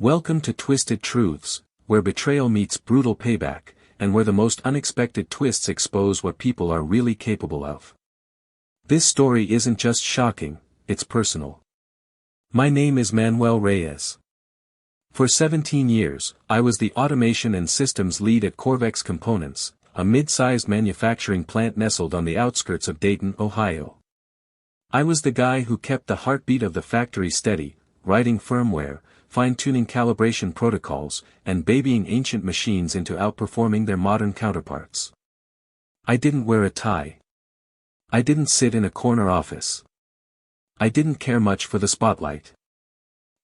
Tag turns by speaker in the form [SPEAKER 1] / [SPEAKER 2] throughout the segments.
[SPEAKER 1] Welcome to Twisted Truths, where betrayal meets brutal payback, and where the most unexpected twists expose what people are really capable of. This story isn't just shocking, it's personal. My name is Manuel Reyes. For 17 years, I was the automation and systems lead at Corvex Components, a mid-sized manufacturing plant nestled on the outskirts of Dayton, Ohio. I was the guy who kept the heartbeat of the factory steady, writing firmware, fine-tuning calibration protocols, and babying ancient machines into outperforming their modern counterparts. I didn't wear a tie. I didn't sit in a corner office. I didn't care much for the spotlight.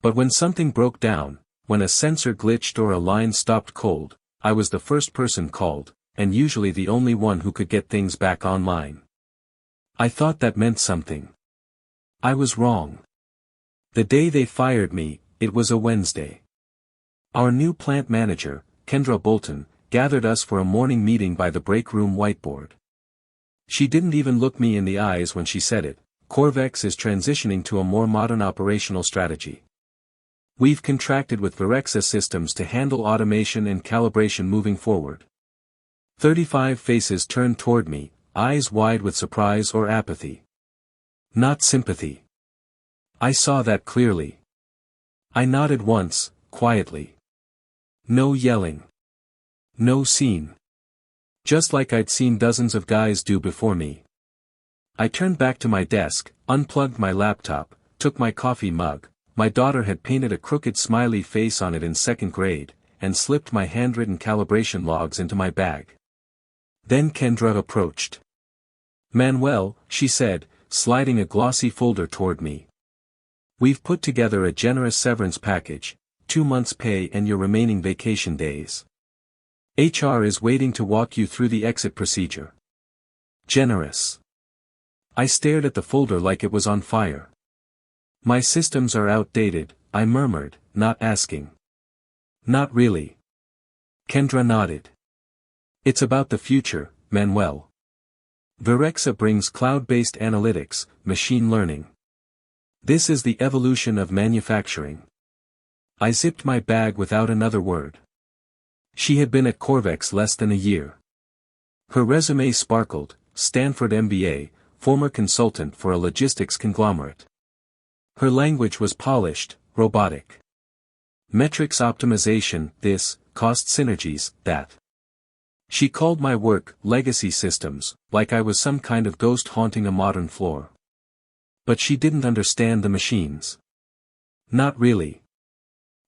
[SPEAKER 1] But when something broke down, when a sensor glitched or a line stopped cold, I was the first person called, and usually the only one who could get things back online. I thought that meant something. I was wrong. The day they fired me, it was a Wednesday. Our new plant manager, Kendra Bolton, gathered us for a morning meeting by the break room whiteboard. She didn't even look me in the eyes when she said it. Corvex is transitioning to a more modern operational strategy. We've contracted with Verexa Systems to handle automation and calibration moving forward. 35 faces turned toward me, eyes wide with surprise or apathy. Not sympathy. I saw that clearly. I nodded once, quietly. No yelling. No scene. Just like I'd seen dozens of guys do before me. I turned back to my desk, unplugged my laptop, took my coffee mug, my daughter had painted a crooked smiley face on it in second grade, and slipped my handwritten calibration logs into my bag. Then Kendra approached. "Manuel," she said, sliding a glossy folder toward me. "We've put together a generous severance package, 2 months' pay and your remaining vacation days. HR is waiting to walk you through the exit procedure." Generous. I stared at the folder like it was on fire. "My systems are outdated," I murmured, not asking. "Not really." Kendra nodded. "It's about the future, Manuel. Verexa brings cloud-based analytics, machine learning. This is the evolution of manufacturing." I zipped my bag without another word. She had been at Corvex less than a year. Her resume sparkled, Stanford MBA, former consultant for a logistics conglomerate. Her language was polished, robotic. Metrics optimization, this, cost synergies, that. She called my work legacy systems, like I was some kind of ghost haunting a modern floor. But she didn't understand the machines. Not really.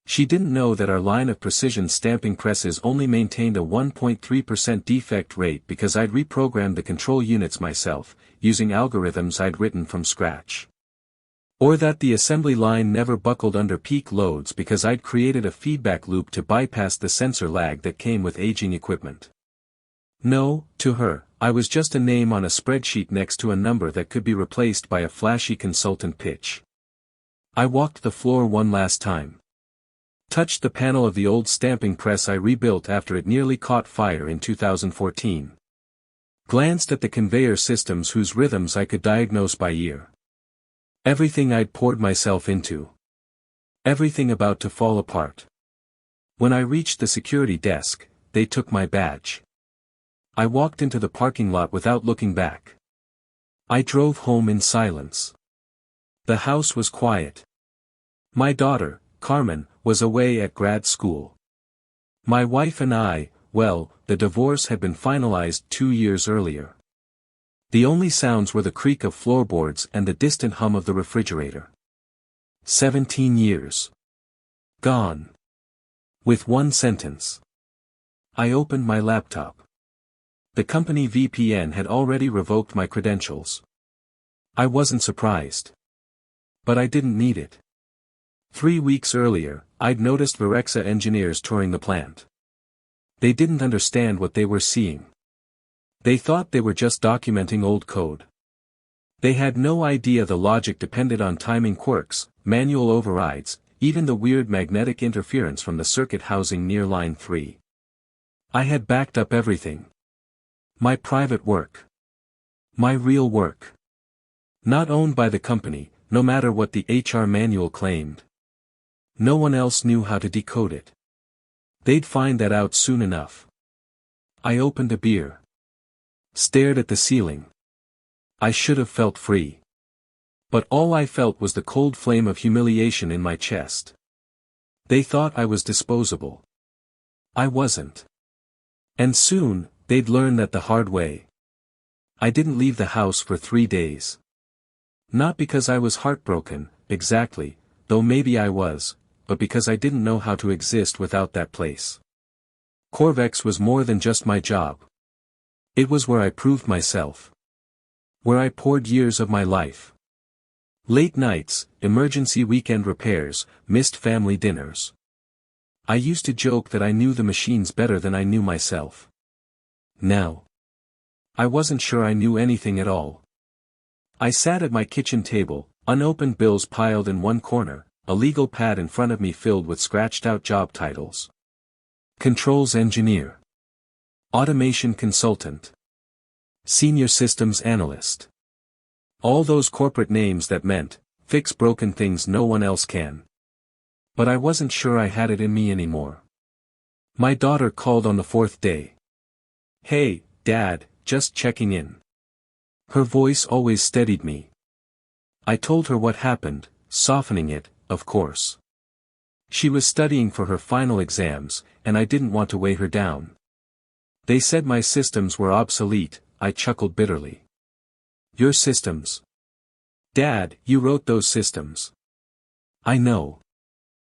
[SPEAKER 1] She didn't know that our line of precision stamping presses only maintained a 1.3% defect rate because I'd reprogrammed the control units myself, using algorithms I'd written from scratch. Or that the assembly line never buckled under peak loads because I'd created a feedback loop to bypass the sensor lag that came with aging equipment. No, to her, I was just a name on a spreadsheet next to a number that could be replaced by a flashy consultant pitch. I walked the floor one last time. Touched the panel of the old stamping press I rebuilt after it nearly caught fire in 2014. Glanced at the conveyor systems whose rhythms I could diagnose by ear. Everything I'd poured myself into. Everything about to fall apart. When I reached the security desk, they took my badge. I walked into the parking lot without looking back. I drove home in silence. The house was quiet. My daughter, Carmen, was away at grad school. My wife and I, well, the divorce had been finalized 2 years earlier. The only sounds were the creak of floorboards and the distant hum of the refrigerator. 17 years. Gone. With one sentence. I opened my laptop. The company VPN had already revoked my credentials. I wasn't surprised. But I didn't need it. 3 weeks earlier, I'd noticed Verexa engineers touring the plant. They didn't understand what they were seeing. They thought they were just documenting old code. They had no idea the logic depended on timing quirks, manual overrides, even the weird magnetic interference from the circuit housing near line 3. I had backed up everything. My private work. My real work. Not owned by the company, no matter what the HR manual claimed. No one else knew how to decode it. They'd find that out soon enough. I opened a beer. Stared at the ceiling. I should have felt free. But all I felt was the cold flame of humiliation in my chest. They thought I was disposable. I wasn't. And soon, they'd learn that the hard way. I didn't leave the house for 3 days. Not because I was heartbroken, exactly, though maybe I was, but because I didn't know how to exist without that place. Corvex was more than just my job. It was where I proved myself. Where I poured years of my life. Late nights, emergency weekend repairs, missed family dinners. I used to joke that I knew the machines better than I knew myself. Now, I wasn't sure I knew anything at all. I sat at my kitchen table, unopened bills piled in one corner, a legal pad in front of me filled with scratched-out job titles. Controls engineer. Automation consultant. Senior systems analyst. All those corporate names that meant, fix broken things no one else can. But I wasn't sure I had it in me anymore. My daughter called on the 4th day. "Hey, Dad, just checking in." Her voice always steadied me. I told her what happened, softening it, of course. She was studying for her final exams, and I didn't want to weigh her down. They said my systems were obsolete, I chuckled bitterly. "Your systems? Dad, you wrote those systems." "I know.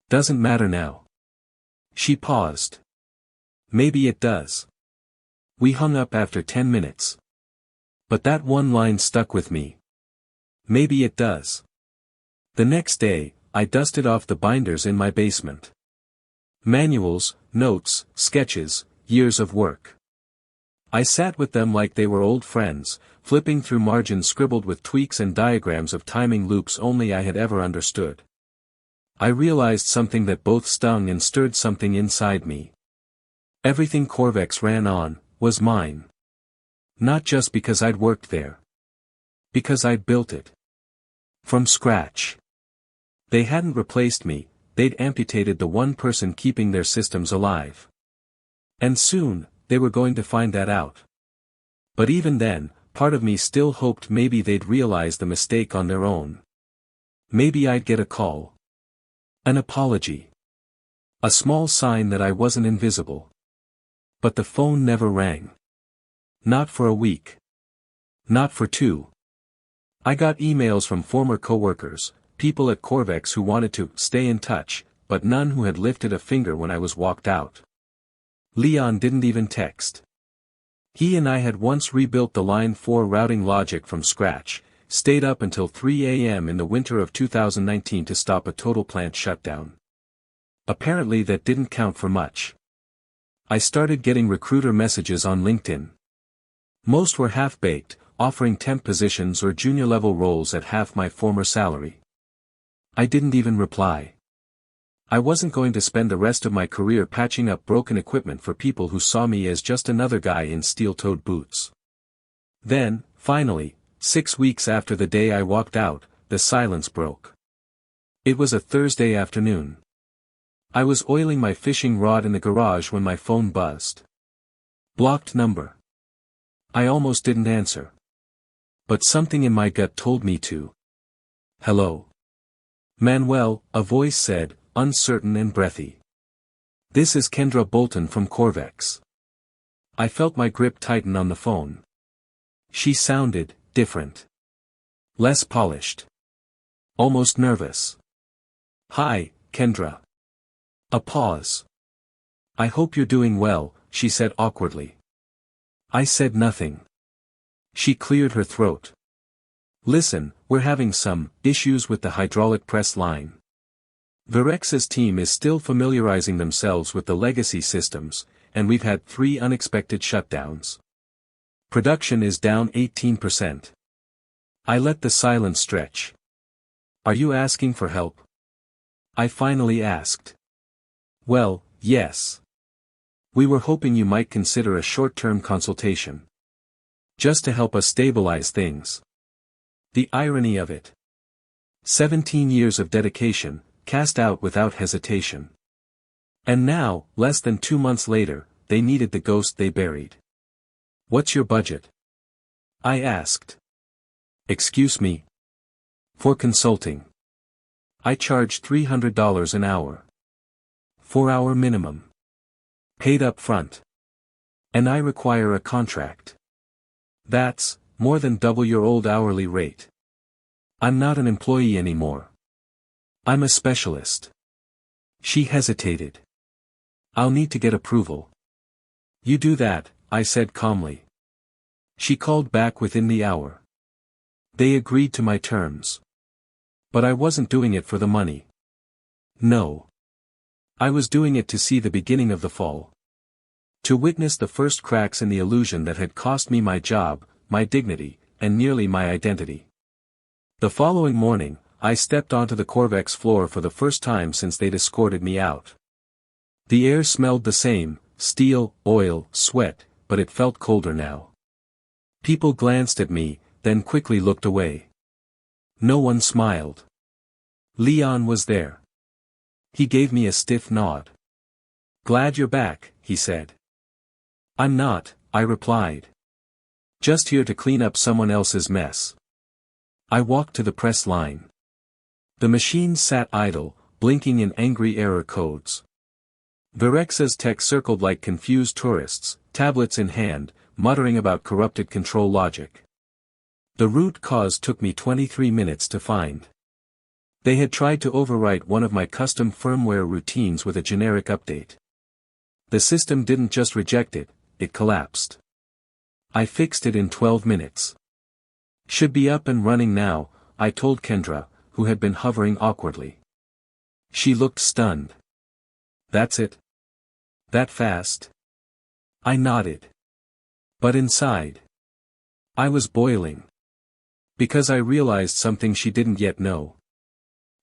[SPEAKER 1] Doesn't matter now." She paused. "Maybe it does." We hung up after 10 minutes. But that one line stuck with me. Maybe it does. The next day, I dusted off the binders in my basement. Manuals, notes, sketches, years of work. I sat with them like they were old friends, flipping through margins scribbled with tweaks and diagrams of timing loops only I had ever understood. I realized something that both stung and stirred something inside me. Everything Corvex ran on was mine. Not just because I'd worked there. Because I'd built it. From scratch. They hadn't replaced me, they'd amputated the one person keeping their systems alive. And soon, they were going to find that out. But even then, part of me still hoped maybe they'd realize the mistake on their own. Maybe I'd get a call. An apology. A small sign that I wasn't invisible. But the phone never rang. Not for a week. Not for 2. I got emails from former coworkers, people at Corvex who wanted to stay in touch, but none who had lifted a finger when I was walked out. Leon didn't even text. He and I had once rebuilt the Line 4 routing logic from scratch, stayed up until 3 a.m. in the winter of 2019 to stop a total plant shutdown. Apparently that didn't count for much. I started getting recruiter messages on LinkedIn. Most were half-baked, offering temp positions or junior-level roles at half my former salary. I didn't even reply. I wasn't going to spend the rest of my career patching up broken equipment for people who saw me as just another guy in steel-toed boots. Then, finally, 6 weeks after the day I walked out, the silence broke. It was a Thursday afternoon. I was oiling my fishing rod in the garage when my phone buzzed. Blocked number. I almost didn't answer. But something in my gut told me to. "Hello. Manuel," a voice said, uncertain and breathy. "This is Kendra Bolton from Corvex." I felt my grip tighten on the phone. She sounded different. Less polished. Almost nervous. "Hi, Kendra." A pause. "I hope you're doing well," she said awkwardly. I said nothing. She cleared her throat. "Listen, we're having some issues with the hydraulic press line. Virex's team is still familiarizing themselves with the legacy systems, and we've had 3 unexpected shutdowns. Production is down 18%. I let the silence stretch. "Are you asking for help?" I finally asked. "Well, yes. We were hoping you might consider a short-term consultation. Just to help us stabilize things." The irony of it. 17 years of dedication, cast out without hesitation. And now, less than 2 months later, they needed the ghost they buried. "What's your budget?" I asked. "Excuse me?" "For consulting. I charge $300 an hour. 4-hour minimum. Paid up front. And I require a contract." "That's more than double your old hourly rate. I'm not an employee anymore. I'm a specialist." She hesitated. "I'll need to get approval." "You do that," I said calmly. She called back within the hour. They agreed to my terms. But I wasn't doing it for the money. No. I was doing it to see the beginning of the fall. To witness the first cracks in the illusion that had cost me my job, my dignity, and nearly my identity. The following morning, I stepped onto the Corvex floor for the first time since they'd escorted me out. The air smelled the same, steel, oil, sweat, but it felt colder now. People glanced at me, then quickly looked away. No one smiled. Leon was there. He gave me a stiff nod. "Glad you're back," he said. "I'm not," I replied. "Just here to clean up someone else's mess." I walked to the press line. The machine sat idle, blinking in angry error codes. Virexa's tech circled like confused tourists, tablets in hand, muttering about corrupted control logic. The root cause took me 23 minutes to find. They had tried to overwrite one of my custom firmware routines with a generic update. The system didn't just reject it, it collapsed. I fixed it in 12 minutes. "Should be up and running now," I told Kendra, who had been hovering awkwardly. She looked stunned. "That's it? That fast?" I nodded. But inside, I was boiling. Because I realized something she didn't yet know.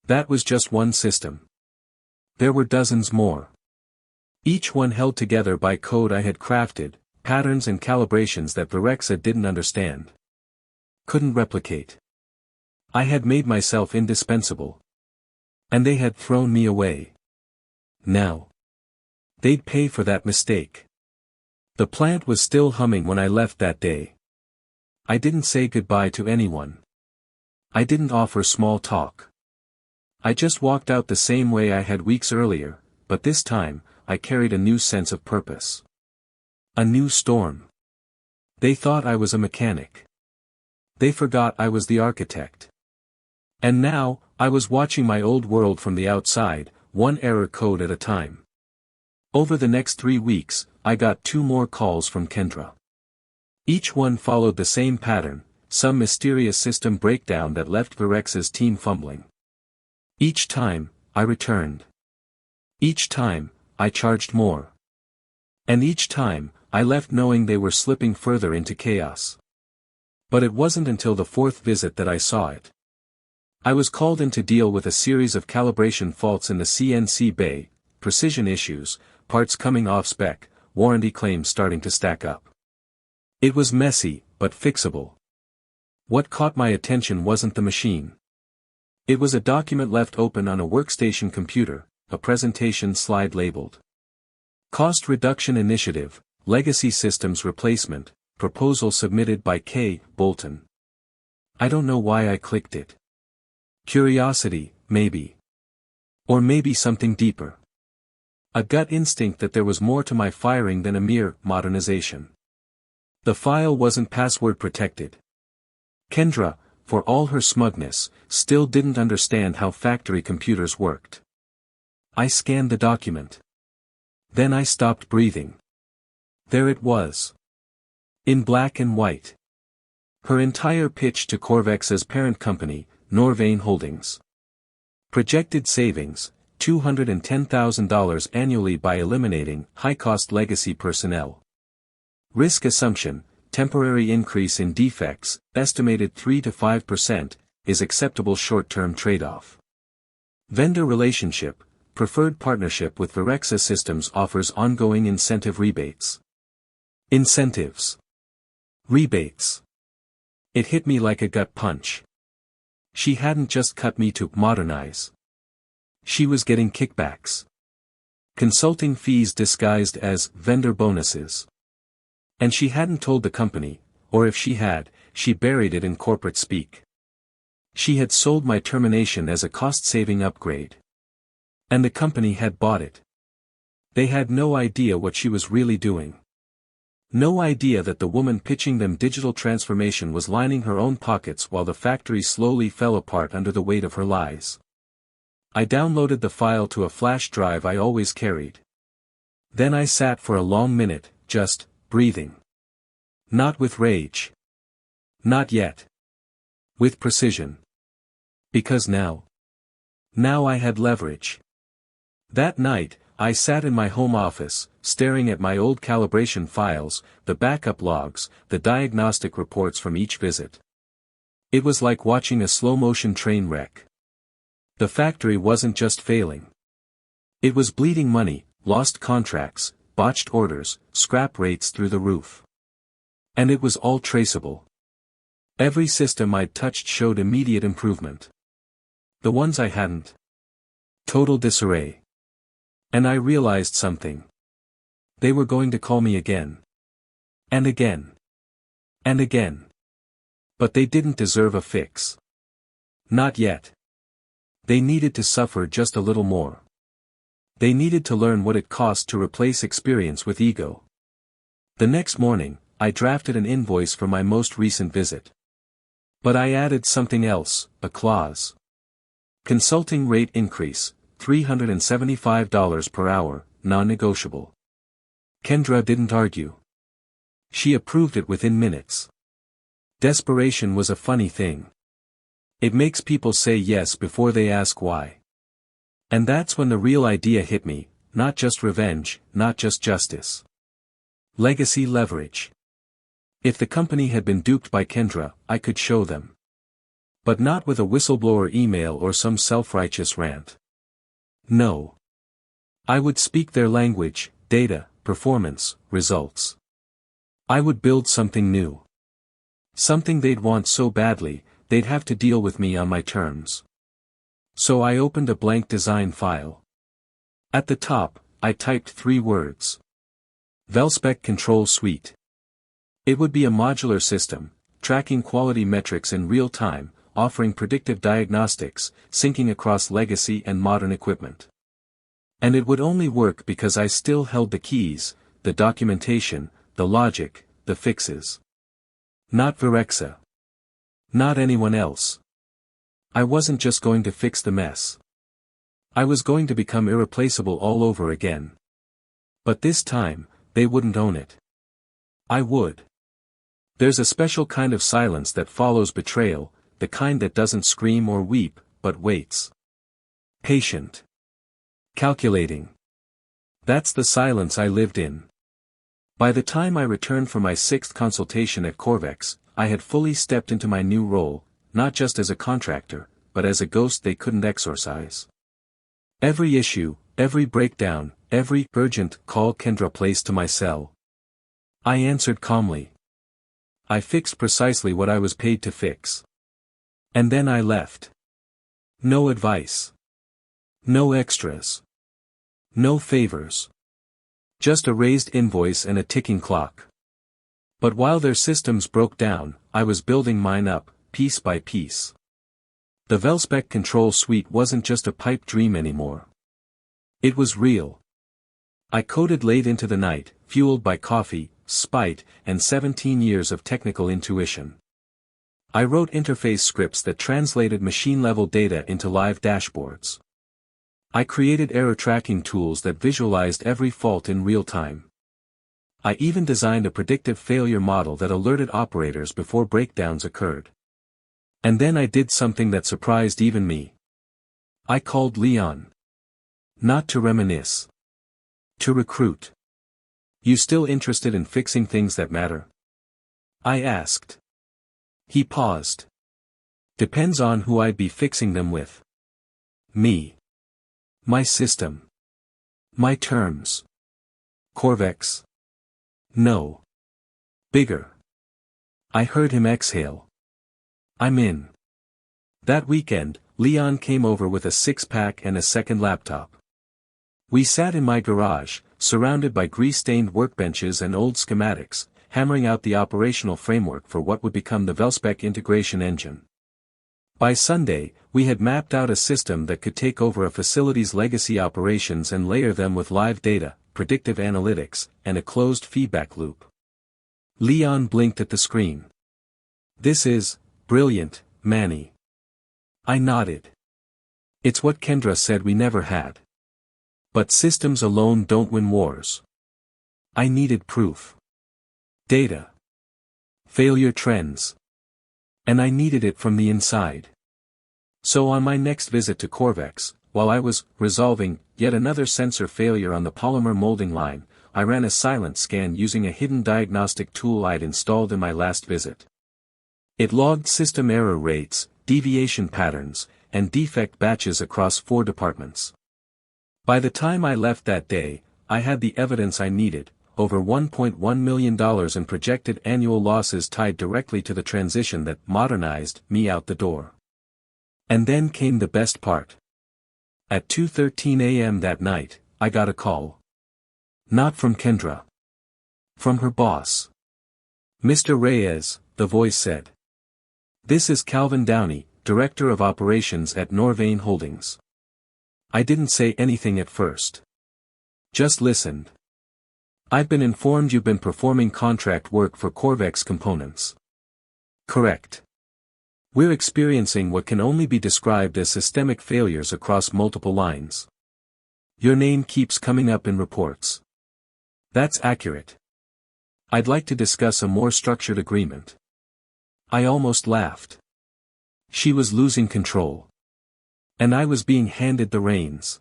[SPEAKER 1] That was just one system. There were dozens more. Each one held together by code I had crafted, patterns and calibrations that Virexa didn't understand. Couldn't replicate. I had made myself indispensable. And they had thrown me away. Now. They'd pay for that mistake. The plant was still humming when I left that day. I didn't say goodbye to anyone. I didn't offer small talk. I just walked out the same way I had weeks earlier, but this time, I carried a new sense of purpose. A new storm. They thought I was a mechanic. They forgot I was the architect. And now, I was watching my old world from the outside, one error code at a time. Over the next 3 weeks, I got 2 more calls from Kendra. Each one followed the same pattern, some mysterious system breakdown that left Virexa's team fumbling. Each time, I returned. Each time, I charged more. And each time, I left knowing they were slipping further into chaos. But it wasn't until the 4th visit that I saw it. I was called in to deal with a series of calibration faults in the CNC bay, precision issues, parts coming off spec, warranty claims starting to stack up. It was messy, but fixable. What caught my attention wasn't the machine. It was a document left open on a workstation computer, a presentation slide labeled Cost Reduction Initiative, Legacy Systems Replacement, Proposal submitted by K. Bolton. I don't know why I clicked it. Curiosity, maybe. Or maybe something deeper. A gut instinct that there was more to my firing than a mere modernization. The file wasn't password protected. Kendra, for all her smugness, still didn't understand how factory computers worked. I scanned the document. Then I stopped breathing. There it was. In black and white. Her entire pitch to Corvex's parent company, Norvane Holdings. Projected savings, $210,000 annually by eliminating high-cost legacy personnel. Risk assumption, temporary increase in defects, estimated 3 to 5%, is acceptable short-term trade-off. Vendor relationship, preferred partnership with Virexa Systems offers ongoing incentive rebates. Incentives. Rebates. It hit me like a gut punch. She hadn't just cut me to modernize. She was getting kickbacks. Consulting fees disguised as vendor bonuses. And she hadn't told the company, or if she had, she buried it in corporate speak. She had sold my termination as a cost-saving upgrade. And the company had bought it. They had no idea what she was really doing. No idea that the woman pitching them digital transformation was lining her own pockets while the factory slowly fell apart under the weight of her lies. I downloaded the file to a flash drive I always carried. Then I sat for a long minute, just breathing. Not with rage. Not yet. With precision. Because now I had leverage. That night, I sat in my home office, staring at my old calibration files, the backup logs, the diagnostic reports from each visit. It was like watching a slow-motion train wreck. The factory wasn't just failing. It was bleeding money, lost contracts, botched orders, scrap rates through the roof. And it was all traceable. Every system I'd touched showed immediate improvement. The ones I hadn't. Total disarray. And I realized something. They were going to call me again. And again. And again. But they didn't deserve a fix. Not yet. They needed to suffer just a little more. They needed to learn what it cost to replace experience with ego. The next morning, I drafted an invoice for my most recent visit. But I added something else, a clause. Consulting rate increase, $375 per hour, non-negotiable. Kendra didn't argue. She approved it within minutes. Desperation was a funny thing. It makes people say yes before they ask why. And that's when the real idea hit me, not just revenge, not just justice. Legacy leverage. If the company had been duped by Kendra, I could show them. But not with a whistleblower email or some self-righteous rant. No. I would speak their language, data, performance, results. I would build something new. Something they'd want so badly, they'd have to deal with me on my terms. So I opened a blank design file. At the top, I typed 3 words. VelSpec Control Suite. It would be a modular system, tracking quality metrics in real time, offering predictive diagnostics, syncing across legacy and modern equipment. And it would only work because I still held the keys, the documentation, the logic, the fixes. Not Virexa. Not anyone else. I wasn't just going to fix the mess. I was going to become irreplaceable all over again. But this time, they wouldn't own it. I would. There's a special kind of silence that follows betrayal, the kind that doesn't scream or weep, but waits. Patient. Calculating. That's the silence I lived in. By the time I returned from my 6th consultation at Corvex, I had fully stepped into my new role, not just as a contractor, but as a ghost they couldn't exorcise. Every issue, every breakdown, every urgent call Kendra placed to my cell. I answered calmly. I fixed precisely what I was paid to fix. And then I left. No advice. No extras. No favors. Just a raised invoice and a ticking clock. But while their systems broke down, I was building mine up, piece by piece. The VelSpec Control Suite wasn't just a pipe dream anymore. It was real. I coded late into the night, fueled by coffee, spite, and 17 years of technical intuition. I wrote interface scripts that translated machine-level data into live dashboards. I created error tracking tools that visualized every fault in real time. I even designed a predictive failure model that alerted operators before breakdowns occurred. And then I did something that surprised even me. I called Leon. Not to reminisce. To recruit. You still interested in fixing things that matter? I asked. He paused. Depends on who I'd be fixing them with. Me. My system. My terms. Corvex. No. Bigger. I heard him exhale. I'm in. That weekend, Leon came over with a six-pack and a second laptop. We sat in my garage, surrounded by grease-stained workbenches and old schematics, hammering out the operational framework for what would become the Velspec integration engine. By Sunday, we had mapped out a system that could take over a facility's legacy operations and layer them with live data, predictive analytics, and a closed feedback loop. Leon blinked at the screen. "This is brilliant, Manny." I nodded. "It's what Kendra said we never had. But systems alone don't win wars. I needed proof. Data. Failure trends. And I needed it from the inside. So on my next visit to Corvex, while I was resolving yet another sensor failure on the polymer molding line, I ran a silent scan using a hidden diagnostic tool I'd installed in my last visit. It logged system error rates, deviation patterns, and defect batches across 4 departments. By the time I left that day, I had the evidence I needed, over $1.1 million in projected annual losses tied directly to the transition that modernized me out the door. And then came the best part. At 2:13 a.m. that night, I got a call. Not from Kendra. From her boss. "Mr. Reyes," the voice said. "This is Calvin Downey, Director of Operations at Norvane Holdings." I didn't say anything at first. Just listened. "I've been informed you've been performing contract work for Corvex Components." "Correct. We're experiencing what can only be described as systemic failures across multiple lines. Your name keeps coming up in reports." "That's accurate. I'd like to discuss a more structured agreement." I almost laughed. She was losing control. And I was being handed the reins.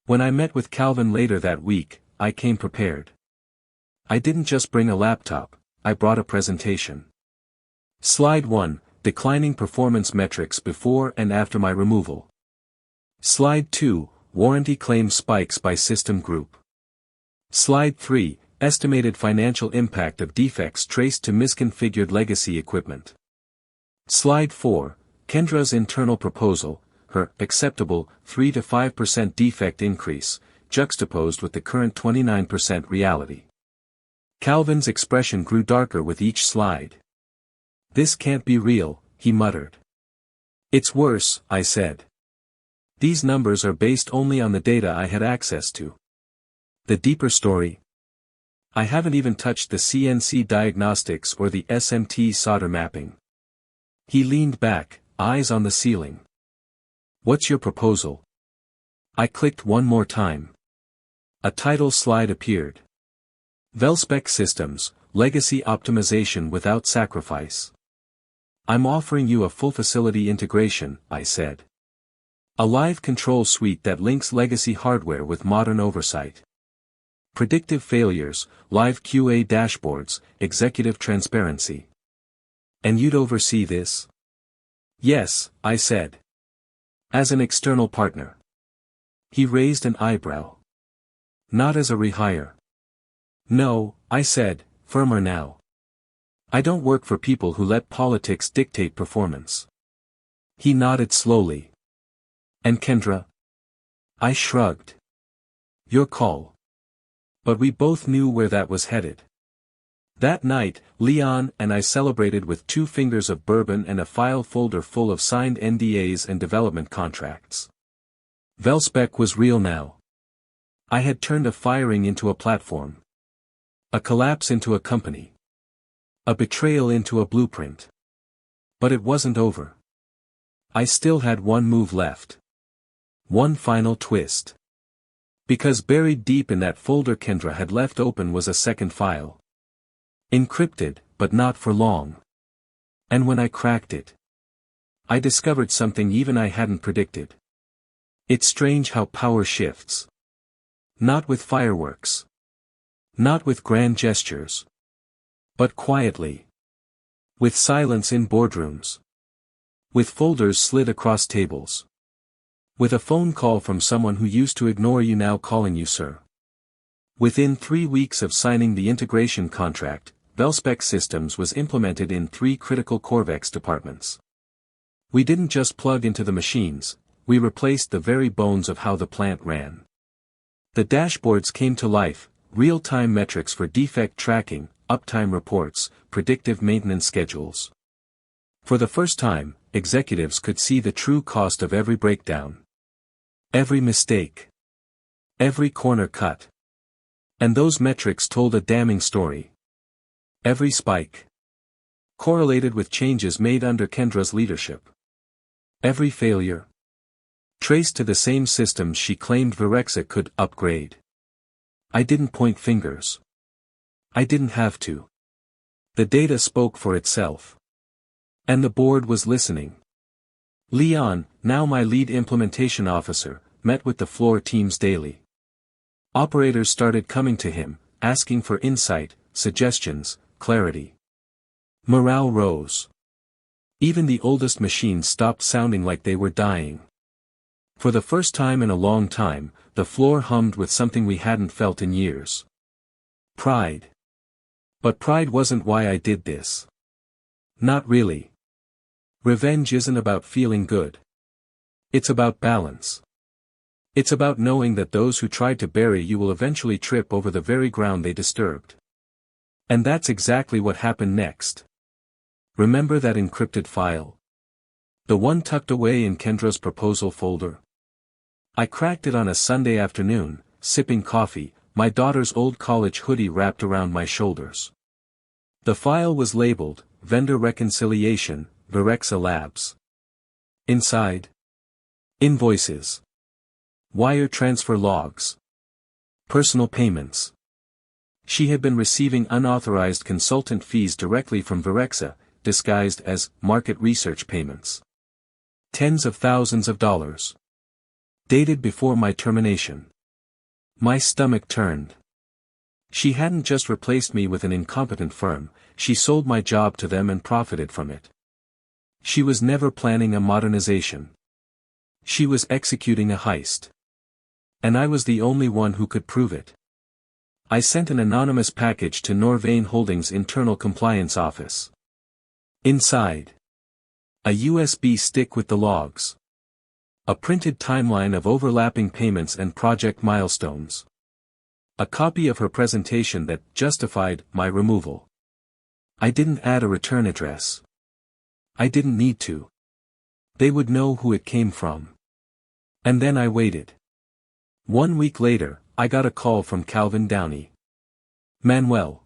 [SPEAKER 1] When I met with Calvin later that week, I came prepared. I didn't just bring a laptop, I brought a presentation. Slide 1, declining performance metrics before and after my removal. Slide 2, warranty claim spikes by system group. Slide 3, estimated financial impact of defects traced to misconfigured legacy equipment. Slide 4, Kendra's internal proposal, her acceptable 3 to 5% defect increase, juxtaposed with the current 29% reality. Calvin's expression grew darker with each slide. "This can't be real," he muttered. "It's worse," I said. "These numbers are based only on the data I had access to. The deeper story? I haven't even touched the CNC diagnostics or the SMT solder mapping." He leaned back, eyes on the ceiling. "What's your proposal?" I clicked one more time. A title slide appeared. Velspec Systems, Legacy Optimization Without Sacrifice. "I'm offering you a full facility integration," I said. "A live control suite that links legacy hardware with modern oversight. Predictive failures, live QA dashboards, executive transparency. And you'd oversee this?" "Yes," I said. "As an external partner." He raised an eyebrow. "Not as a rehire?" "No," I said, firmer now. "I don't work for people who let politics dictate performance." He nodded slowly. "And Kendra?" I shrugged. "Your call." But we both knew where that was headed. That night, Leon and I celebrated with 2 fingers of bourbon and a file folder full of signed NDAs and development contracts. Velspec was real now. I had turned a firing into a platform. A collapse into a company. A betrayal into a blueprint. But it wasn't over. I still had one move left. One final twist. Because buried deep in that folder Kendra had left open was a second file. Encrypted, but not for long. And when I cracked it, I discovered something even I hadn't predicted. It's strange how power shifts. Not with fireworks. Not with grand gestures. But quietly. With silence in boardrooms. With folders slid across tables. With a phone call from someone who used to ignore you now calling you sir. Within 3 weeks of signing the integration contract, Velspec Systems was implemented in 3 critical Corvex departments. We didn't just plug into the machines, we replaced the very bones of how the plant ran. The dashboards came to life, real-time metrics for defect tracking, uptime reports, predictive maintenance schedules. For the first time, executives could see the true cost of every breakdown. Every mistake. Every corner cut. And those metrics told a damning story. Every spike correlated with changes made under Kendra's leadership. Every failure traced to the same systems she claimed Virexa could upgrade. I didn't point fingers. I didn't have to. The data spoke for itself. And the board was listening. Leon, now my lead implementation officer, met with the floor teams daily. Operators started coming to him, asking for insight, suggestions, clarity. Morale rose. Even the oldest machines stopped sounding like they were dying. For the first time in a long time, the floor hummed with something we hadn't felt in years. Pride. But pride wasn't why I did this. Not really. Revenge isn't about feeling good. It's about balance. It's about knowing that those who tried to bury you will eventually trip over the very ground they disturbed. And that's exactly what happened next. Remember that encrypted file? The one tucked away in Kendra's proposal folder? I cracked it on a Sunday afternoon, sipping coffee, my daughter's old college hoodie wrapped around my shoulders. The file was labeled, Vendor Reconciliation, Virexa Labs. Inside? Invoices. Wire transfer logs. Personal payments. She had been receiving unauthorized consultant fees directly from Virexa, disguised as market research payments. Tens of thousands of dollars. Dated before my termination. My stomach turned. She hadn't just replaced me with an incompetent firm, she sold my job to them and profited from it. She was never planning a modernization. She was executing a heist. And I was the only one who could prove it. I sent an anonymous package to Norvane Holdings' internal compliance office. Inside. A USB stick with the logs. A printed timeline of overlapping payments and project milestones. A copy of her presentation that justified my removal. I didn't add a return address. I didn't need to. They would know who it came from. And then I waited. 1 week later, I got a call from Calvin Downey. Manuel.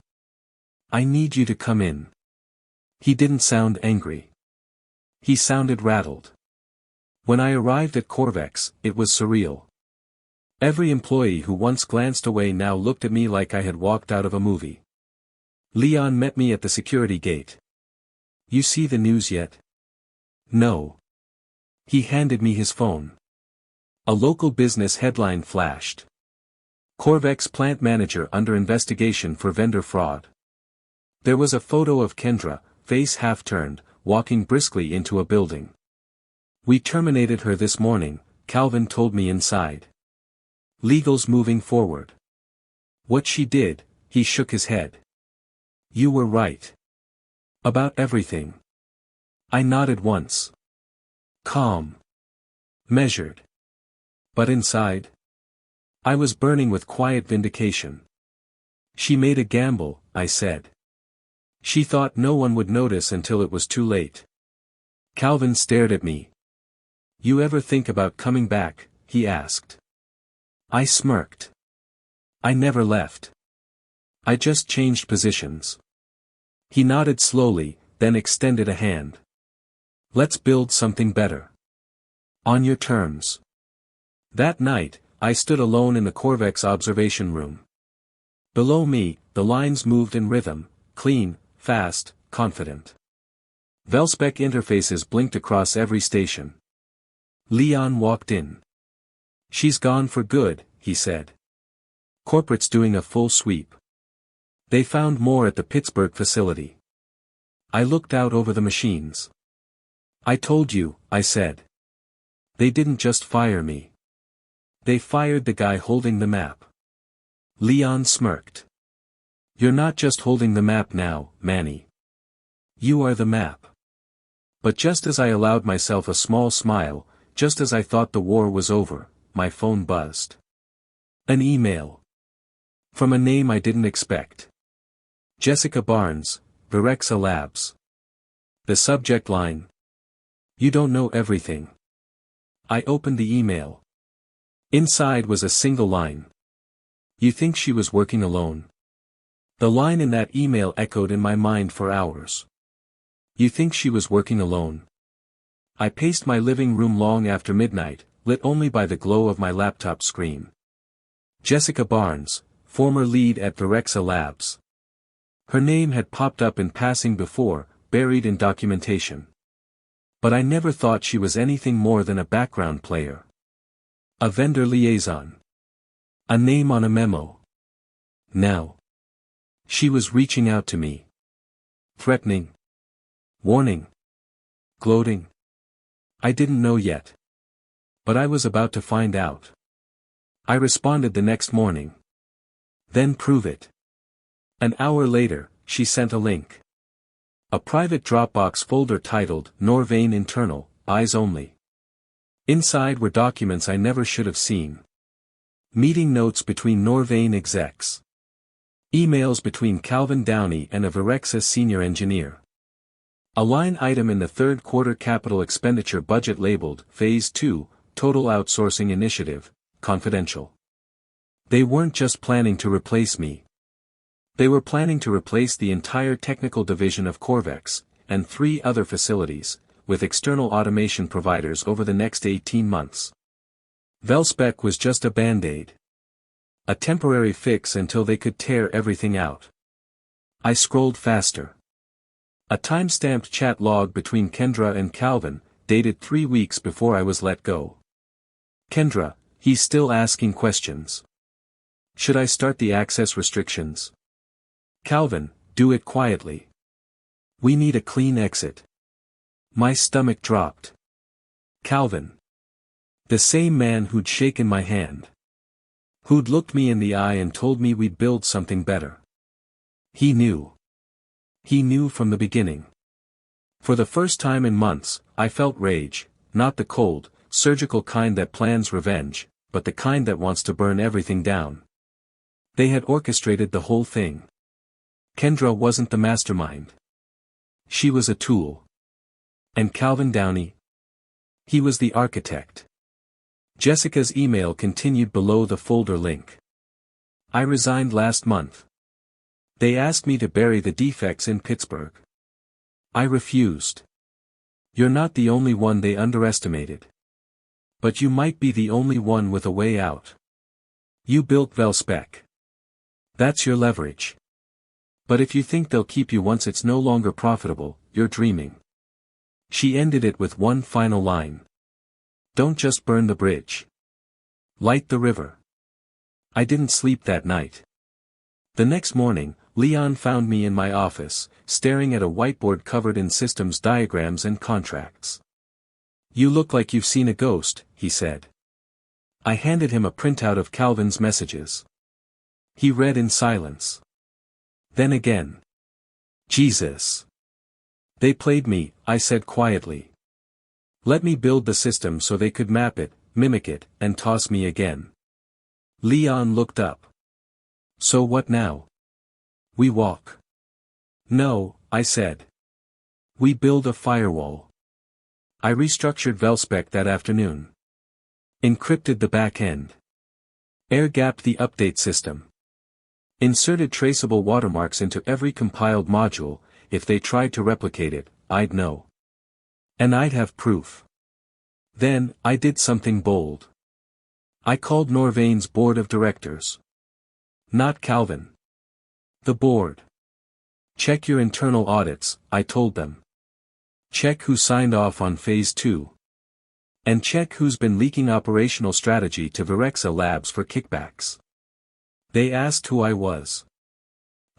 [SPEAKER 1] I need you to come in. He didn't sound angry. He sounded rattled. When I arrived at Corvex, it was surreal. Every employee who once glanced away now looked at me like I had walked out of a movie. Leon met me at the security gate. You see the news yet? No. He handed me his phone. A local business headline flashed. Corvex plant manager under investigation for vendor fraud. There was a photo of Kendra, face half-turned, walking briskly into a building. We terminated her this morning, Calvin told me inside. Legal's moving forward. What she did, he shook his head. You were right. About everything. I nodded once. Calm. Measured. But inside? I was burning with quiet vindication. She made a gamble, I said. She thought no one would notice until it was too late. Calvin stared at me. You ever think about coming back? He asked. I smirked. I never left. I just changed positions. He nodded slowly, then extended a hand. Let's build something better. On your terms. That night, I stood alone in the Corvex observation room. Below me, the lines moved in rhythm, clean, fast, confident. Velspec interfaces blinked across every station. Leon walked in. She's gone for good, he said. Corporate's doing a full sweep. They found more at the Pittsburgh facility. I looked out over the machines. I told you, I said. They didn't just fire me. They fired the guy holding the map. Leon smirked. You're not just holding the map now, Manny. You are the map. But just as I allowed myself a small smile, just as I thought the war was over, my phone buzzed. An email. From a name I didn't expect. Jessica Barnes, Virexa Labs. The subject line. You don't know everything. I opened the email. Inside was a single line. You think she was working alone? The line in that email echoed in my mind for hours. You think she was working alone? I paced my living room long after midnight, lit only by the glow of my laptop screen. Jessica Barnes, former lead at Virexa Labs. Her name had popped up in passing before, buried in documentation. But I never thought she was anything more than a background player. A vendor liaison. A name on a memo. Now. She was reaching out to me. Threatening. Warning. Gloating. I didn't know yet. But I was about to find out. I responded the next morning. Then prove it. An hour later, she sent a link. A private Dropbox folder titled Norvane Internal, Eyes Only. Inside were documents I never should have seen. Meeting notes between Norvane execs. Emails between Calvin Downey and a Virexa senior engineer. A line item in the third quarter capital expenditure budget labeled Phase 2, Total Outsourcing Initiative, Confidential. They weren't just planning to replace me. They were planning to replace the entire technical division of Corvex, and 3 other facilities, with external automation providers over the next 18 months. Velspec was just a band-aid. A temporary fix until they could tear everything out. I scrolled faster. A time-stamped chat log between Kendra and Calvin, dated 3 weeks before I was let go. Kendra, he's still asking questions. Should I start the access restrictions? Calvin, do it quietly. We need a clean exit. My stomach dropped. Calvin. The same man who'd shaken my hand. Who'd looked me in the eye and told me we'd build something better. He knew. He knew from the beginning. For the first time in months, I felt rage, not the cold, surgical kind that plans revenge, but the kind that wants to burn everything down. They had orchestrated the whole thing. Kendra wasn't the mastermind. She was a tool. And Calvin Downey? He was the architect. Jessica's email continued below the folder link. I resigned last month. They asked me to bury the defects in Pittsburgh. I refused. You're not the only one they underestimated. But you might be the only one with a way out. You built Velspec. That's your leverage. But if you think they'll keep you once it's no longer profitable, you're dreaming. She ended it with one final line. Don't just burn the bridge. Light the river. I didn't sleep that night. The next morning, Leon found me in my office, staring at a whiteboard covered in systems diagrams and contracts. You look like you've seen a ghost, he said. I handed him a printout of Calvin's messages. He read in silence. Then again. Jesus. They played me, I said quietly. Let me build the system so they could map it, mimic it, and toss me again. Leon looked up. So what now? We walk. No, I said. We build a firewall. I restructured Velspec that afternoon. Encrypted the back end. Air-gapped the update system. Inserted traceable watermarks into every compiled module. If they tried to replicate it, I'd know. And I'd have proof. Then, I did something bold. I called Norvane's board of directors. Not Calvin. The board. Check your internal audits, I told them. Check who signed off on Phase 2. And check who's been leaking operational strategy to Virexa Labs for kickbacks. They asked who I was.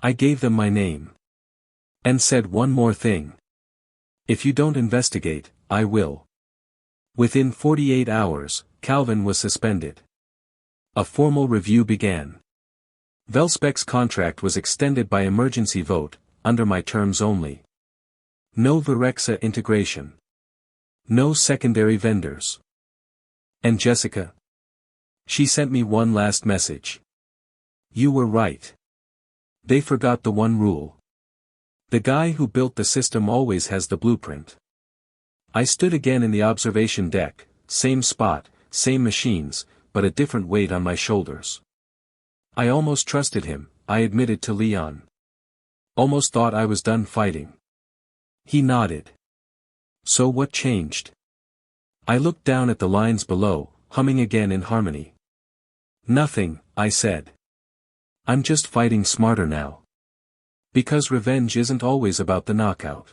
[SPEAKER 1] I gave them my name. And said one more thing. If you don't investigate, I will. Within 48 hours, Calvin was suspended. A formal review began. Velspec's contract was extended by emergency vote, under my terms only. No Virexa integration. No secondary vendors. And Jessica? She sent me one last message. You were right. They forgot the one rule. The guy who built the system always has the blueprint. I stood again in the observation deck, same spot, same machines, but a different weight on my shoulders. I almost trusted him, I admitted to Leon. Almost thought I was done fighting. He nodded. So what changed? I looked down at the lines below, humming again in harmony. Nothing, I said. I'm just fighting smarter now. Because revenge isn't always about the knockout.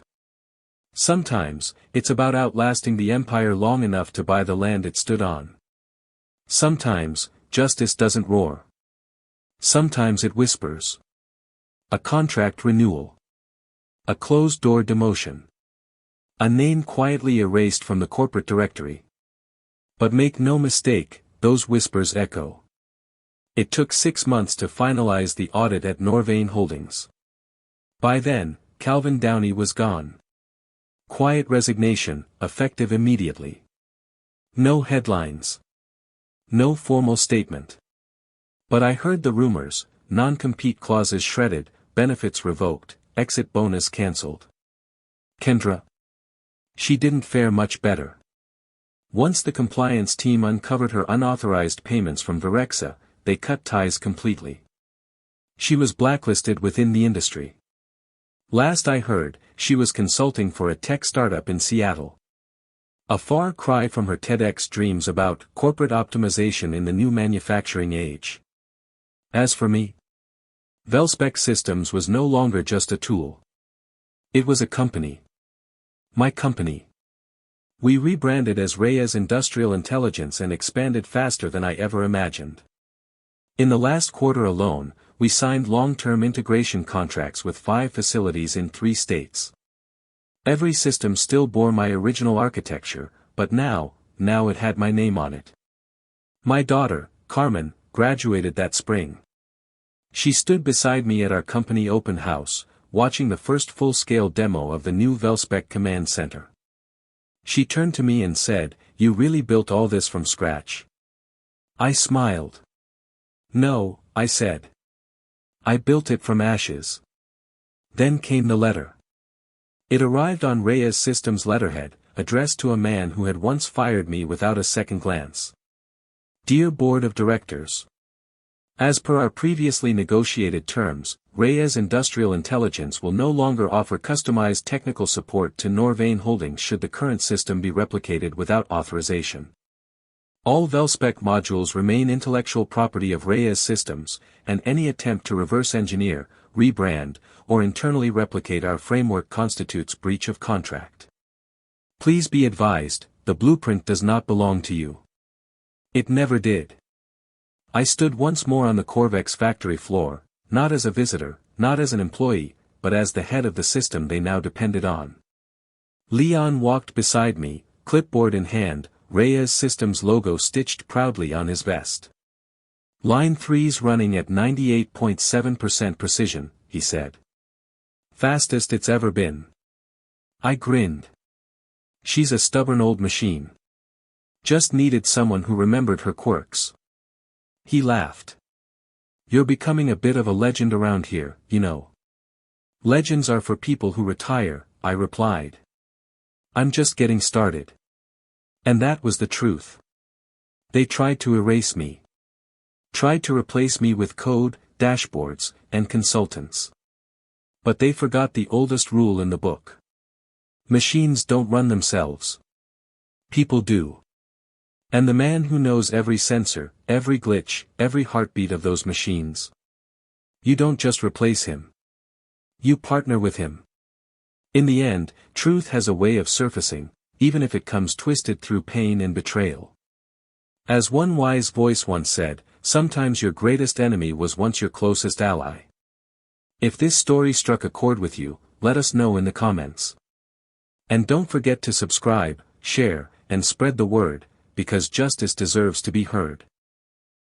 [SPEAKER 1] Sometimes, it's about outlasting the empire long enough to buy the land it stood on. Sometimes, justice doesn't roar. Sometimes it whispers. A contract renewal. A closed-door demotion. A name quietly erased from the corporate directory. But make no mistake, those whispers echo. It took 6 months to finalize the audit at Norvane Holdings. By then, Calvin Downey was gone. Quiet resignation, effective immediately. No headlines. No formal statement. But I heard the rumors, non-compete clauses shredded, benefits revoked, exit bonus cancelled. Kendra? She didn't fare much better. Once the compliance team uncovered her unauthorized payments from Virexa, they cut ties completely. She was blacklisted within the industry. Last I heard, she was consulting for a tech startup in Seattle. A far cry from her TEDx dreams about corporate optimization in the new manufacturing age. As for me, Velspec Systems was no longer just a tool. It was a company. My company. We rebranded as Reyes Industrial Intelligence and expanded faster than I ever imagined. In the last quarter alone, we signed long-term integration contracts with 5 facilities in 3 states. Every system still bore my original architecture, but now it had my name on it. My daughter, Carmen, graduated that spring. She stood beside me at our company open house, watching the first full-scale demo of the new Velspec Command Center. She turned to me and said, "You really built all this from scratch?" I smiled. "No," I said. "I built it from ashes." Then came the letter. It arrived on Reyes Systems letterhead, addressed to a man who had once fired me without a second glance. Dear Board of Directors. As per our previously negotiated terms, Reyes Industrial Intelligence will no longer offer customized technical support to Norvane Holdings should the current system be replicated without authorization. All Velspec modules remain intellectual property of Reyes Systems, and any attempt to reverse engineer, rebrand, or internally replicate our framework constitutes breach of contract. Please be advised, the blueprint does not belong to you. It never did. I stood once more on the Corvex factory floor, not as a visitor, not as an employee, but as the head of the system they now depended on. Leon walked beside me, clipboard in hand, Reyes Systems logo stitched proudly on his vest. Line 3's running at 98.7% precision, he said. Fastest it's ever been. I grinned. She's a stubborn old machine. Just needed someone who remembered her quirks. He laughed. You're becoming a bit of a legend around here, you know. Legends are for people who retire, I replied. I'm just getting started. And that was the truth. They tried to erase me. Tried to replace me with code, dashboards, and consultants. But they forgot the oldest rule in the book. Machines don't run themselves. People do. And the man who knows every sensor, every glitch, every heartbeat of those machines. You don't just replace him. You partner with him. In the end, truth has a way of surfacing, even if it comes twisted through pain and betrayal. As one wise voice once said, sometimes your greatest enemy was once your closest ally. If this story struck a chord with you, let us know in the comments. And don't forget to subscribe, share, and spread the word, because justice deserves to be heard.